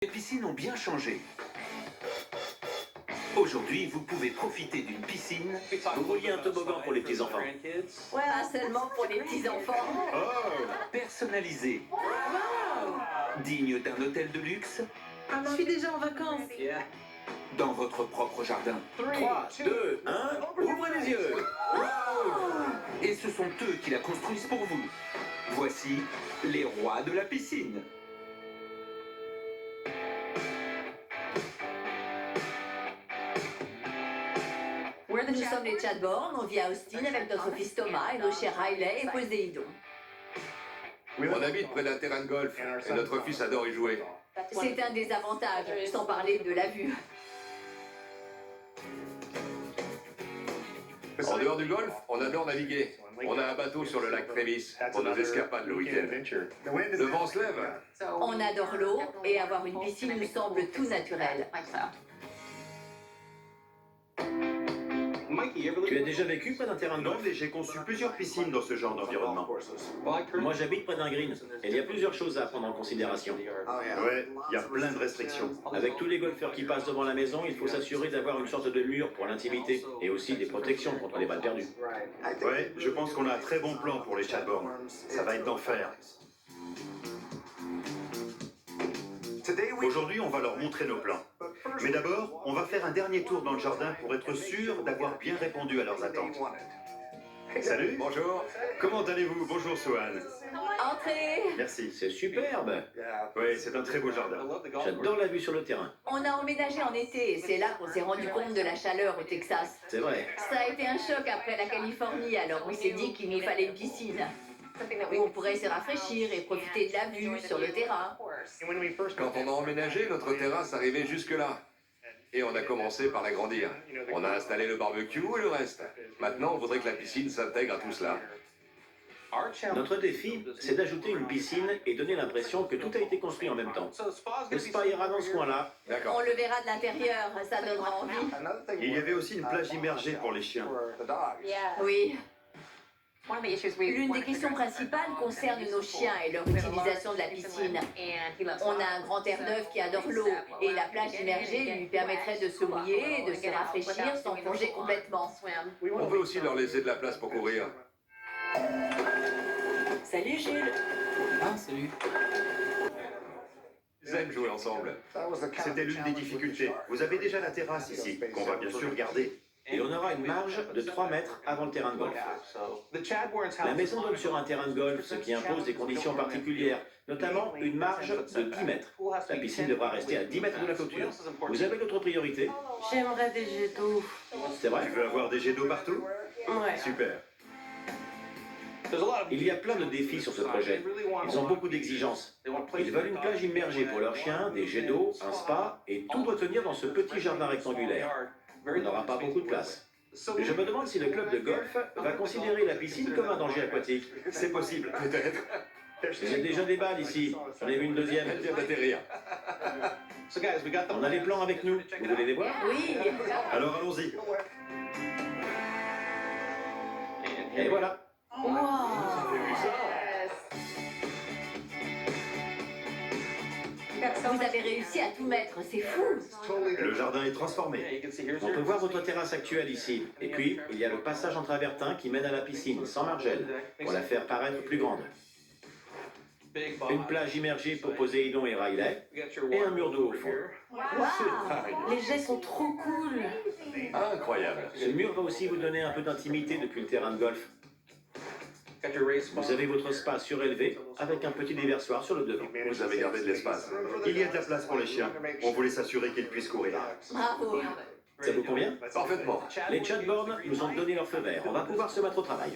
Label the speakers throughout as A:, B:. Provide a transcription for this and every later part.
A: Les piscines ont bien changé. Aujourd'hui, vous pouvez profiter d'une piscine.
B: Vous vouliez un toboggan pour les petits-enfants.
C: Pas seulement pour les petits-enfants.
A: Personnalisée. Digne d'un hôtel de luxe.
D: Je suis déjà en vacances.
A: Dans votre propre jardin.
B: 3, 2, 1, ouvrez les yeux.
A: Et ce sont eux qui la construisent pour vous. Voici les rois de la piscine.
C: Nous sommes les Chadbourne, on vit à Austin avec notre fils Thomas et nos chers Riley et Poséidon.
E: On habite près d'un terrain de golf et notre fils adore y jouer.
C: C'est un des avantages, sans parler de la vue.
E: En dehors du golf, on adore naviguer. On a un bateau sur le lac Travis pour nos escapades le week-end. Le vent se lève.
C: On adore l'eau et avoir une piscine nous semble tout naturel.
B: Tu as déjà vécu près d'un terrain de
F: Non,
B: golf?
F: mais j'ai conçu plusieurs piscines dans ce genre d'environnement.
B: Moi j'habite près d'un green. Et il y a plusieurs choses à prendre en considération.
F: Ouais, il y a plein de restrictions.
B: Avec tous les golfeurs qui passent devant la maison, il faut s'assurer d'avoir une sorte de mur pour l'intimité. Et aussi des protections contre les balles perdues.
F: Ouais, je pense qu'on a un très bon plan pour les Chadbourne. Ça va être d'enfer. Aujourd'hui, on va leur montrer nos plans. Mais d'abord, on va faire un dernier tour dans le jardin pour être sûr d'avoir bien répondu à leurs attentes. Salut.
E: Bonjour.
F: Comment allez-vous? Bonjour, Swan.
C: Entrez!
F: Merci.
B: C'est superbe.
F: Ouais, c'est un très beau jardin.
B: J'adore la vue sur le terrain.
C: On a emménagé en été et c'est là qu'on s'est rendu compte de la chaleur au Texas.
B: C'est vrai.
C: Ça a été un choc après la Californie, alors on s'est dit qu'il nous fallait une piscine. Où on pourrait se rafraîchir et profiter de la vue sur le terrain.
E: Quand on a emménagé, notre terrasse arrivait jusque-là. Et on a commencé par l'agrandir. On a installé le barbecue et le reste. Maintenant, on voudrait que la piscine s'intègre à tout cela.
B: Notre défi, c'est d'ajouter une piscine et donner l'impression que tout a été construit en même temps. Le spa ira dans ce coin-là.
C: On
E: D'accord.
C: le verra de l'intérieur, ça donnera envie.
F: Il y avait aussi une plage immergée pour les chiens.
C: Oui. L'une des questions principales concerne nos chiens et leur utilisation de la piscine. On a un grand terre-neuve qui adore l'eau et la plage immergée lui permettrait de se mouiller et de se rafraîchir sans plonger complètement.
E: On peut aussi leur laisser de la place pour courir.
C: Salut Jules!
G: Ah, salut.
E: Ils aiment jouer ensemble.
F: C'était l'une des difficultés. Vous avez déjà la terrasse ici, qu'on va bien sûr garder.
B: Et on aura une marge de 3 mètres avant le terrain de golf. La maison donne sur un terrain de golf, ce qui impose des conditions particulières, notamment une marge de 10 mètres. La piscine devra rester à 10 mètres de la clôture. Vous avez d'autres priorités?
D: J'aimerais des jets d'eau.
B: C'est vrai?
F: Tu veux avoir des jets d'eau partout?
D: Ouais.
F: Super.
B: Il y a plein de défis sur ce projet. Ils ont beaucoup d'exigences. Ils veulent une plage immergée pour leurs chiens, des jets d'eau, un spa, et tout doit tenir dans ce petit jardin rectangulaire. On n'aura pas beaucoup de place. Je me demande si le club de golf va considérer la piscine comme un danger aquatique.
F: C'est possible.
E: Peut-être.
B: J'ai déjà des balles ici. J'en ai vu une deuxième.
E: Elle vient d'atterrir.
B: On a les plans avec nous. Vous voulez les voir?
C: Oui!
F: Alors allons-y.
B: Et voilà.
C: Wow. Vous avez réussi à tout mettre, c'est fou!
F: Le jardin est transformé.
B: On peut voir votre terrasse actuelle ici. Et puis, il y a le passage en travertin qui mène à la piscine, sans margelle, pour la faire paraître plus grande. Une plage immergée pour Poséidon et Riley, et un mur d'eau au fond.
C: Wow.
D: Les jets sont trop cool.
E: Incroyable.
B: Ce mur va aussi vous donner un peu d'intimité depuis le terrain de golf. Vous avez votre spa surélevé, avec un petit déversoir sur le devant.
E: Vous avez gardé de l'espace.
F: Il y a de la place pour les chiens. On voulait s'assurer qu'ils puissent courir.
C: Bravo!
B: Ça vous convient?
E: Parfaitement.
B: Les Chadbourne nous ont donné leur feu vert. On va pouvoir se mettre au travail.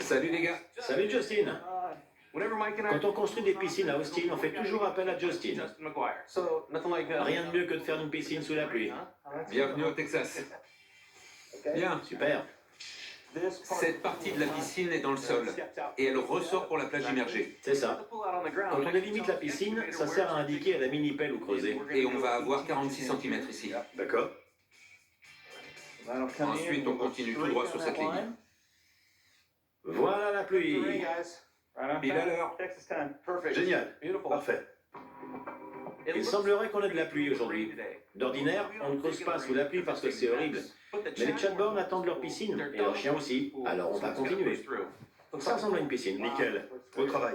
A: Salut les gars.
B: Salut Justin! Quand on construit des piscines à Austin, on fait toujours appel à Justin. Rien de mieux que de faire une piscine sous la pluie.
A: Bienvenue au Texas. Bien.
B: Super.
A: Cette partie de la piscine est dans le sol et elle ressort pour la plage immergée.
B: C'est ça. Quand on délimite la piscine, ça sert à indiquer à la mini-pelle où creuser.
A: Et on va avoir 46 cm ici.
F: D'accord?
A: Ensuite, on continue tout droit sur cette ligne.
B: Voilà la pluie.
A: Pile à l'heure.
F: Génial. Parfait.
B: Il semblerait qu'on ait de la pluie aujourd'hui. D'ordinaire, on ne creuse pas sous la pluie parce que c'est horrible. Mais les Chatborn attendent leur piscine, et leurs chiens aussi, alors on va continuer. Ça ressemble à une piscine.
F: Nickel. Au travail.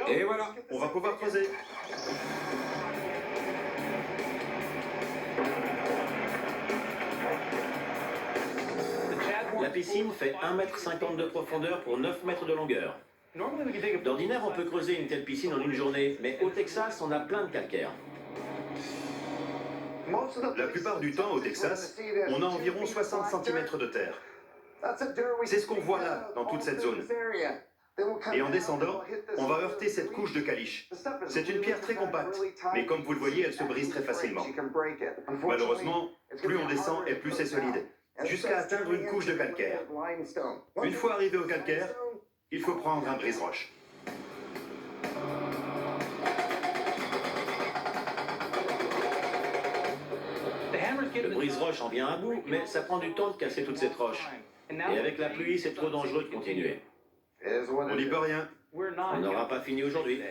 A: Et voilà.
F: On va pouvoir creuser.
B: La piscine fait 1,50 m de profondeur pour 9 mètres de longueur. D'ordinaire, on peut creuser une telle piscine en une journée, mais au Texas, on a plein de calcaire.
F: La plupart du temps, au Texas, on a environ 60 cm de terre. C'est ce qu'on voit là, dans toute cette zone. Et en descendant, on va heurter cette couche de caliche. C'est une pierre très compacte, mais comme vous le voyez, elle se brise très facilement. Malheureusement, plus on descend et plus c'est solide, jusqu'à atteindre une couche de calcaire. Une fois arrivé au calcaire, il faut prendre un brise-roche.
B: Le brise-roche en vient à bout, mais ça prend du temps de casser toute cette roche. Et avec la pluie, c'est trop dangereux de continuer.
F: On n'y peut rien.
B: On n'aura pas fini aujourd'hui.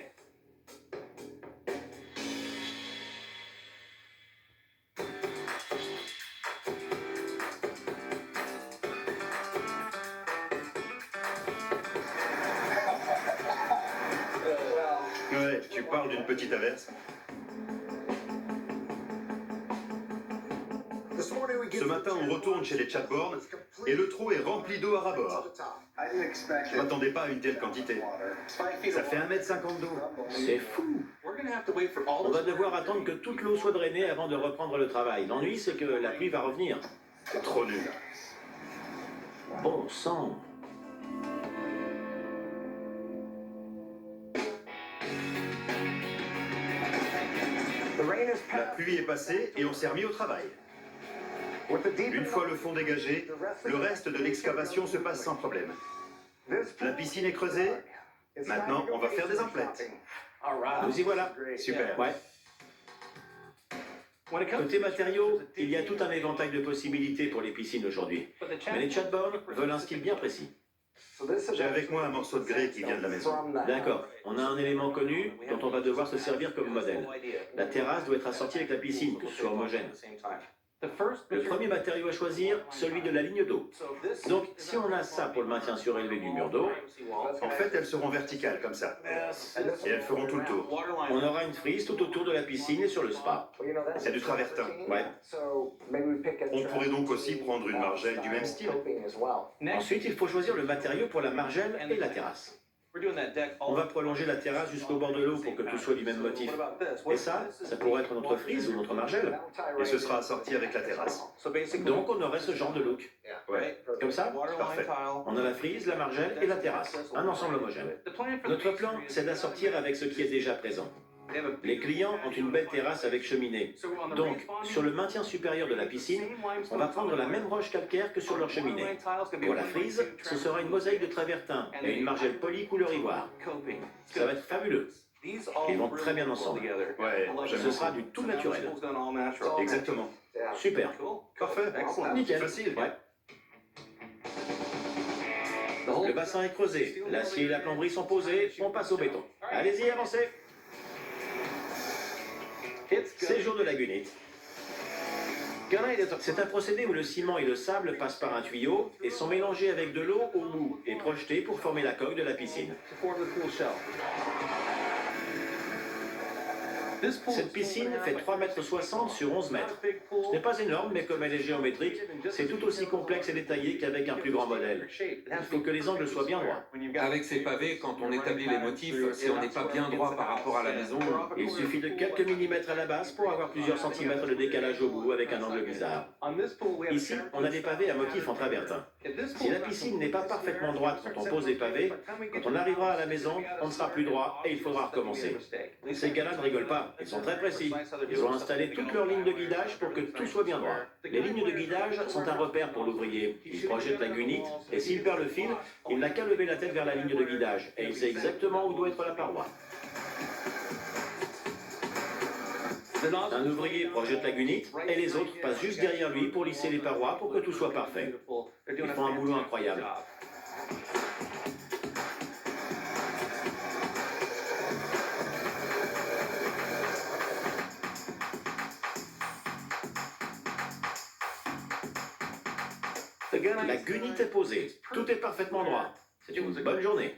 F: Ouais, tu parles d'une petite averse. Ce matin, on retourne chez les Chatborn et le trou est rempli d'eau à ras-bord. Je m'attendais pas à une telle quantité. Ça fait 1,50 m d'eau.
B: C'est fou! On va devoir attendre que toute l'eau soit drainée avant de reprendre le travail. L'ennui, c'est que la pluie va revenir.
F: C'est trop nul.
B: Bon sang!
F: La pluie est passée et on s'est remis au travail. Une fois le fond dégagé, le reste de l'excavation se passe sans problème. La piscine est creusée. Maintenant, on va faire des emplettes.
B: Nous y voilà.
F: Super.
B: Ouais. Côté matériaux, il y a tout un éventail de possibilités pour les piscines aujourd'hui. Mais les Chatborn veulent un style bien précis.
F: J'ai avec moi un morceau de grès qui vient de la maison.
B: D'accord, on a un élément connu dont on va devoir se servir comme modèle. La terrasse doit être assortie avec la piscine pour que ce soit homogène. Le premier matériau à choisir, celui de la ligne d'eau. Donc, si on a ça pour le maintien surélevé du mur d'eau,
F: En fait, elles seront verticales comme ça. Et elles feront tout le tour.
B: on aura une frise tout autour de la piscine et sur le spa.
F: C'est du travertin.
B: Ouais.
F: On pourrait donc aussi prendre une margelle du même style.
B: Ensuite, il faut choisir le matériau pour la margelle et la terrasse. On va prolonger la terrasse jusqu'au bord de l'eau pour que tout soit du même motif. Et ça pourrait être notre frise ou notre margelle.
F: Et ce sera assorti avec la terrasse.
B: Donc, on aurait ce genre de look.
F: Ouais.
B: Comme ça,
F: Parfait.
B: on a la frise, la margelle et la terrasse. Un ensemble homogène. Notre plan, c'est d'assortir avec ce qui est déjà présent. Les clients ont une belle terrasse avec cheminée. Donc, sur le maintien supérieur de la piscine, on va prendre la même roche calcaire que sur leur cheminée. Pour la frise, ce sera une mosaïque de travertin et une margelle polie couleur ivoire. Ça va être fabuleux. Ils vont très bien ensemble.
F: Ouais,
B: Ce sera du tout naturel.
F: exactement.
B: Super.
F: Parfait.
B: Nickel.
F: Facile.
B: Ouais. Le bassin est creusé, l'acier et la plomberie sont posés, on passe au béton. Allez-y, avancez. Séjour de la gunite. C'est un procédé où le ciment et le sable passent par un tuyau et sont mélangés avec de l'eau au bout et projetés pour former la coque de la piscine. Cette piscine fait 3,60 m sur 11 mètres. Ce n'est pas énorme, mais comme elle est géométrique, c'est tout aussi complexe et détaillé qu'avec un plus grand modèle. Il faut que les angles soient bien droits.
A: Avec ces pavés, quand on établit les motifs, si on n'est pas bien droit par rapport à la maison,
B: Il suffit de quelques millimètres à la base pour avoir plusieurs centimètres de décalage au bout avec un angle bizarre. Ici, on a des pavés à motif en travertin. Si la piscine n'est pas parfaitement droite quand on pose des pavés, quand on arrivera à la maison, on ne sera plus droit et il faudra recommencer. Ces gars-là ne rigolent pas, ils sont très précis. Ils ont installé toutes leurs lignes de guidage pour que tout soit bien droit. Les lignes de guidage sont un repère pour l'ouvrier. Il projette la gunite et s'il perd le fil, il n'a qu'à lever la tête vers la ligne de guidage et il sait exactement où doit être la paroi. Un ouvrier projette la gunite et les autres passent juste derrière lui pour lisser les parois pour que tout soit parfait. Ils font un boulot incroyable. La gunite est posée. Tout est parfaitement droit. C'est une bonne journée.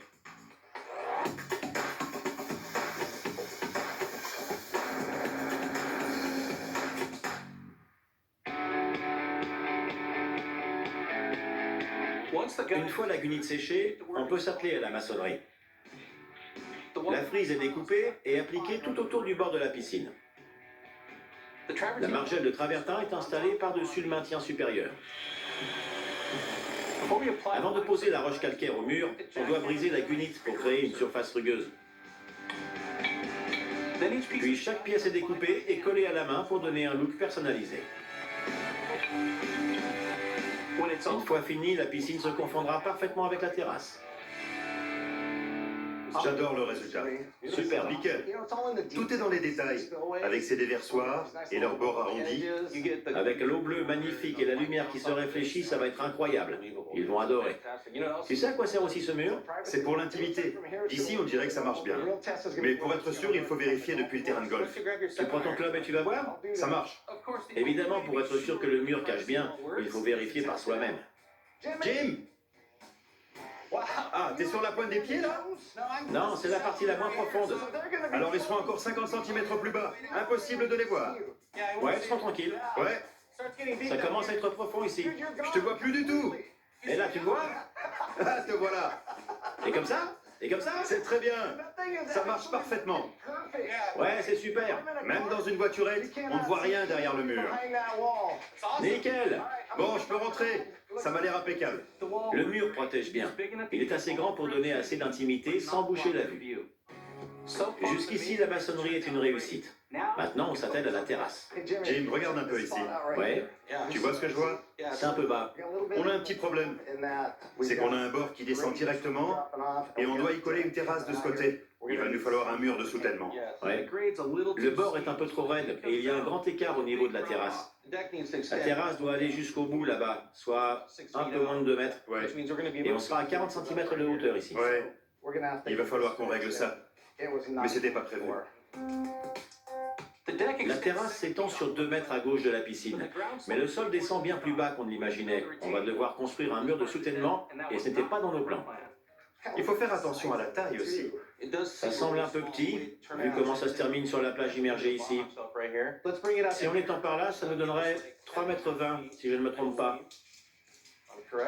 B: Une fois la gunite séchée, on peut s'atteler à la maçonnerie. La frise est découpée et appliquée tout autour du bord de la piscine. La margelle de travertin est installée par-dessus le maintien supérieur. Avant de poser la roche calcaire au mur, on doit briser la gunite pour créer une surface rugueuse. Puis chaque pièce est découpée et collée à la main pour donner un look personnalisé. Une fois fini, la piscine se confondra parfaitement avec la terrasse.
F: J'adore le résultat.
B: Super.
F: Nickel. Tout est dans les détails, avec ses déversoirs et leurs bords arrondis.
B: Avec l'eau bleue magnifique et la lumière qui se réfléchit, ça va être incroyable. Ils vont adorer. Tu sais à quoi sert aussi ce mur?
F: C'est pour l'intimité. D'ici, on dirait que ça marche bien. Mais pour être sûr, il faut vérifier depuis le terrain de golf.
B: Tu prends ton club et tu vas voir?
F: Ça marche.
B: Évidemment, pour être sûr que le mur cache bien, il faut vérifier par soi-même.
F: Jim! Ah, t'es sur la pointe des pieds, là?
B: Non, c'est la partie la moins profonde.
F: Alors ils seront encore 50 cm plus bas. Impossible de les voir.
B: Ouais, sois tranquille.
F: Ouais,
B: Ça commence à être profond ici.
F: je te vois plus du tout.
B: Et là, tu vois?
F: Ah, te voilà.
B: Et comme ça? Et comme ça?
F: C'est très bien. Ça marche parfaitement.
B: Ouais, c'est super.
F: Même dans une voiturette, on ne voit rien derrière le mur.
B: Nickel.
F: Bon, je peux rentrer. Ça m'a l'air impeccable.
B: Le mur protège bien. Il est assez grand pour donner assez d'intimité sans boucher la vue. Jusqu'ici, la maçonnerie est une réussite. Maintenant, on s'attelle à la terrasse.
F: Jim, regarde un peu ici.
B: Ouais,
F: Tu vois ce que je vois?
B: c'est un peu bas.
F: On a un petit problème. C'est qu'on a un bord qui descend directement et on doit y coller une terrasse de ce côté. Il va nous falloir un mur de soutènement.
B: Ouais. Le bord est un peu et il y a un grand écart au niveau de la terrasse. La terrasse doit aller jusqu'au bout là-bas, soit un peu moins de 2 mètres.
F: Ouais.
B: Et on sera à 40 cm de hauteur ici.
F: Ouais. Il va falloir qu'on règle ça. Mais c'était pas prévu.
B: La terrasse s'étend sur 2 mètres à gauche de la piscine. Mais le sol descend bien plus bas qu'on ne l'imaginait. On va devoir construire un mur de soutènement et ce n'était pas dans nos plans.
F: Il faut faire attention à la taille aussi.
B: Ça semble un peu petit, vu comment ça se termine sur la plage immergée ici. Si on étend par là, ça nous donnerait 3,20 m, si je ne me trompe pas.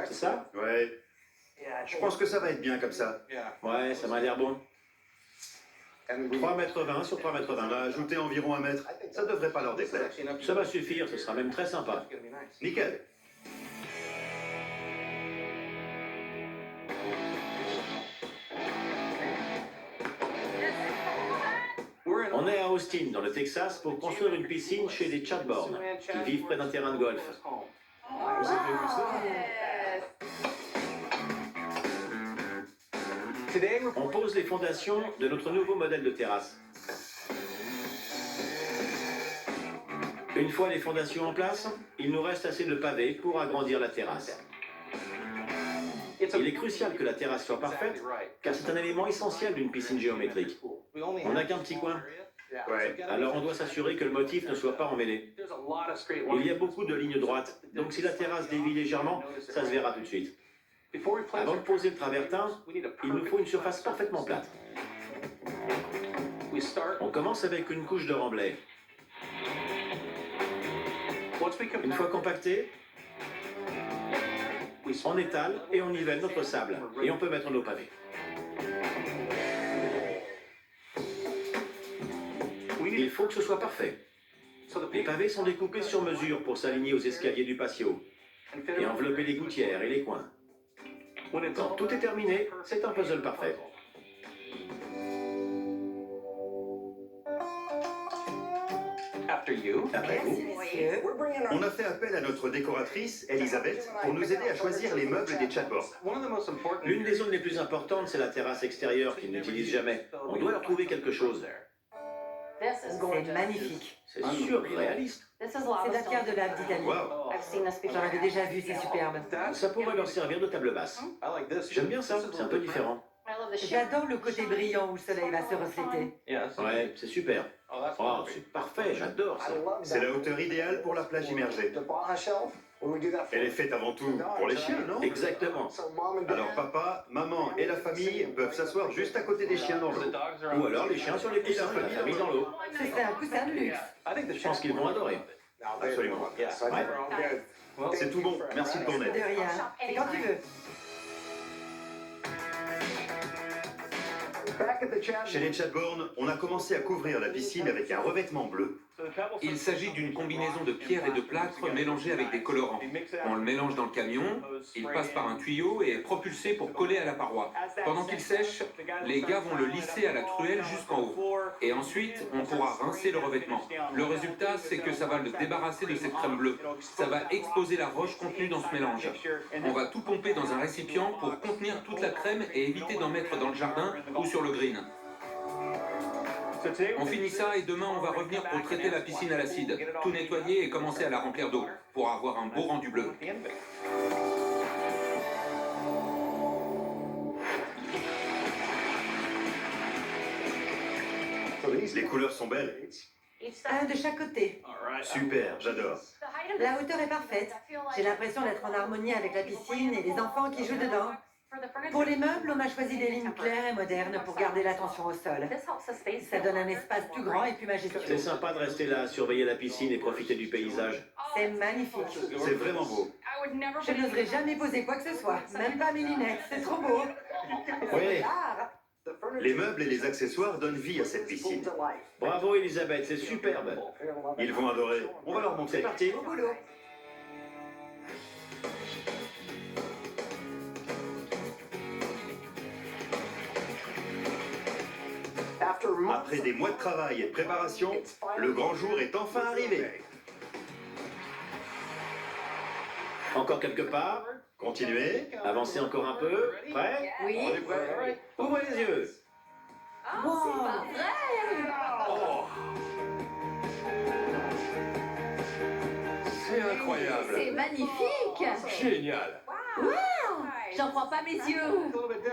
B: C'est ça?
F: Ouais. Je pense que ça va être bien comme ça.
B: Ouais, ça m'a l'air bon. 3,20 m sur 3,20
F: On
B: m.
F: a ajouté environ 1 mètre. Ça devrait pas leur déplaire.
B: Ça va suffire, ce sera même très sympa.
F: Nickel.
B: On est à Austin, dans le Texas, pour construire une piscine chez les Chadbourne, qui vivent près d'un terrain de golf. On pose les fondations de notre nouveau modèle de terrasse. Une fois les fondations en place, il nous reste assez de pavés pour agrandir la terrasse. Il est crucial que la terrasse soit parfaite, car c'est un élément essentiel d'une piscine géométrique. On n'a qu'un petit coin,
F: Ouais.
B: alors on doit s'assurer que le motif ne soit pas emmêlé. Il y a beaucoup de lignes droites, donc si la terrasse dévie légèrement, ça se verra tout de suite. Avant de poser le travertin, il nous faut une surface parfaitement plate. On commence avec une couche de remblai. Une fois compacté, on étale et on nivelle notre sable. Et on peut mettre nos pavés. Il faut que ce soit parfait. Les pavés sont découpés sur mesure pour s'aligner aux escaliers du patio et envelopper les gouttières et les coins. Quand tout est terminé, c'est un puzzle parfait. Après vous,
F: On a fait appel à notre décoratrice, Elisabeth, pour nous aider à choisir les meubles des Chadbourne.
B: l'une des zones les plus importantes, c'est la terrasse extérieure qu'ils n'utilisent jamais. On doit leur trouver quelque chose.
D: C'est magnifique.
B: C'est surréaliste.
D: C'est de la pierre de lave d'Italie.
F: Waouh.
D: J'en avais déjà vu, c'est superbe.
B: Ça pourrait leur servir de table basse. J'aime bien ça, c'est un peu différent.
D: J'adore le côté brillant où le soleil va se refléter.
B: Ouais, c'est super. Oh, c'est parfait, j'adore ça.
F: C'est la hauteur idéale pour la plage immergée. Elle est faite avant tout pour les chiens, non?
B: Exactement.
F: Alors papa, maman et la famille peuvent s'asseoir juste à côté des chiens dans l'eau.
B: Ou alors les chiens sur les coussins et la famille dans l'eau.
D: Ce serait un coussin de luxe.
B: Je pense qu'ils vont adorer.
F: Absolument.
B: Ouais.
F: C'est tout bon, merci de ton
D: De
F: aide.
D: rien. C'est quand tu veux.
F: Chez les Chadbourne, on a commencé à couvrir la piscine avec un revêtement bleu.
A: Il s'agit d'une combinaison de pierre et de plâtre mélangée avec des colorants. On le mélange dans le camion, il passe par un tuyau et est propulsé pour coller à la paroi. Pendant qu'il sèche, les gars vont le lisser à la truelle jusqu'en haut. Et ensuite, on pourra rincer le revêtement. Le résultat, c'est que ça va le débarrasser de cette crème bleue. Ça va exposer la roche contenue dans ce mélange. On va tout pomper dans un récipient pour contenir toute la crème et éviter d'en mettre dans le jardin ou sur le green. On finit ça et demain on va revenir pour traiter la piscine à l'acide, tout nettoyer et commencer à la remplir d'eau, pour avoir un beau rendu bleu.
F: Les couleurs sont belles.
D: Un de chaque côté.
F: Super, j'adore.
D: La hauteur est parfaite. J'ai l'impression d'être en harmonie avec la piscine et les enfants qui jouent dedans. Pour les meubles, on a choisi des lignes claires et modernes pour garder l'attention au sol. Ça donne un espace plus grand et plus
B: C'est
D: majestueux.
B: sympa de rester là, surveiller la piscine et profiter du paysage.
D: C'est magnifique.
F: C'est vraiment beau.
D: Je n'oserais jamais poser quoi que ce soit, même pas mes lunettes. C'est trop beau.
B: Oui.
D: Ah,
F: Les meubles et les accessoires donnent vie à cette piscine.
B: Bravo Elisabeth, c'est superbe.
F: Ils vont adorer. On va leur
B: C'est
F: montrer.
B: parti.
D: au boulot.
F: Après des mois de travail et de préparation, le grand jour est enfin arrivé.
B: Encore quelque part.
F: Continuez.
B: Avancez encore un peu. Prêt?
C: Oui.
B: Ouvrez les yeux.
C: Wow. C'est pas vrai.
E: C'est incroyable.
C: C'est magnifique.
E: Génial.
C: J'en crois pas mes yeux.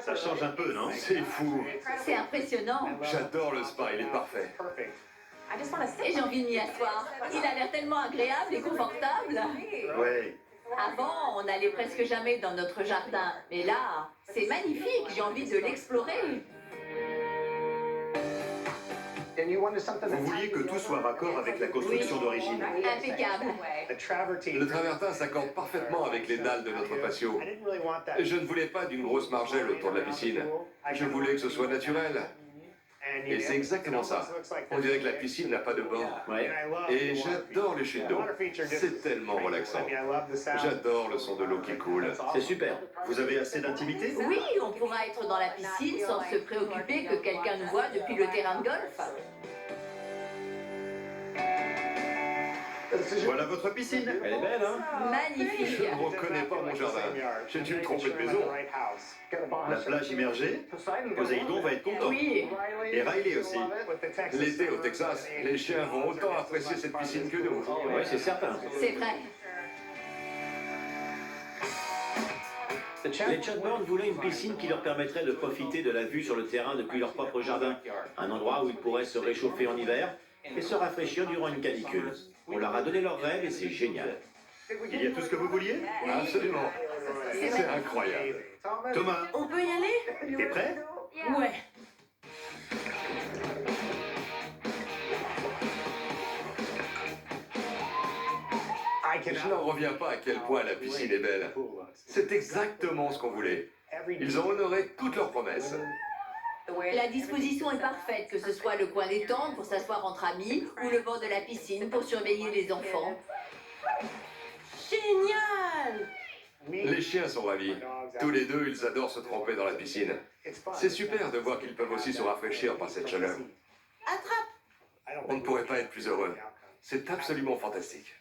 F: Ça change un peu, non?
E: C'est fou.
C: C'est impressionnant.
E: J'adore le spa, il est parfait.
C: Et j'ai envie de m'y asseoir. Il a l'air tellement agréable et confortable.
F: Ouais.
C: Avant, on n'allait presque jamais dans notre jardin. Mais là, c'est magnifique. J'ai envie de l'explorer.
F: Vous vouliez que tout soit raccord avec la construction d'origine.
C: Impeccable.
E: Le travertin s'accorde parfaitement avec les dalles de notre patio. Je ne voulais pas d'une grosse margelle autour de la piscine. Je voulais que ce soit naturel. Et c'est exactement ça. On dirait que la piscine n'a pas de bord.
B: Ouais.
E: Et j'adore les chutes d'eau. C'est tellement relaxant. J'adore le son de l'eau qui coule.
B: C'est super.
F: Vous avez assez d'intimité?
C: Oui, on pourra être dans la piscine sans se préoccuper que quelqu'un nous voit depuis le terrain de golf.
F: Voilà votre piscine.
B: Elle est belle, hein?
E: Je
C: Magnifique.
E: ne reconnais pas mon jardin. J'ai dû me tromper de maison.
F: La plage immergée. Poséidon va être content.
C: Oui.
F: Et Riley aussi.
E: L'été au Texas, les chiens vont autant apprécier cette piscine que nous.
B: Oui, c'est certain.
C: C'est vrai.
B: Les Chadbourne voulaient une piscine qui leur permettrait de profiter de la vue sur le terrain depuis leur propre jardin. Un endroit où ils pourraient se réchauffer en hiver et se rafraîchir durant une canicule. On leur a donné leur rêve et c'est génial.
F: Il y a tout ce que vous vouliez?
E: Absolument. C'est incroyable.
F: Thomas,
C: On peut y aller?
F: t'es prêt?
C: Ouais.
E: Je n'en reviens pas à quel point la piscine est belle. C'est exactement ce qu'on voulait. Ils ont honoré toutes leurs promesses.
C: La disposition est parfaite, que ce soit le coin détente pour s'asseoir entre amis ou le bord de la piscine pour surveiller les enfants. Génial!
E: Les chiens sont ravis. Tous les deux, ils adorent se tremper dans la piscine. C'est super de voir qu'ils peuvent aussi se rafraîchir par cette chaleur.
C: Attrape!
E: On ne pourrait pas être plus heureux. C'est absolument fantastique.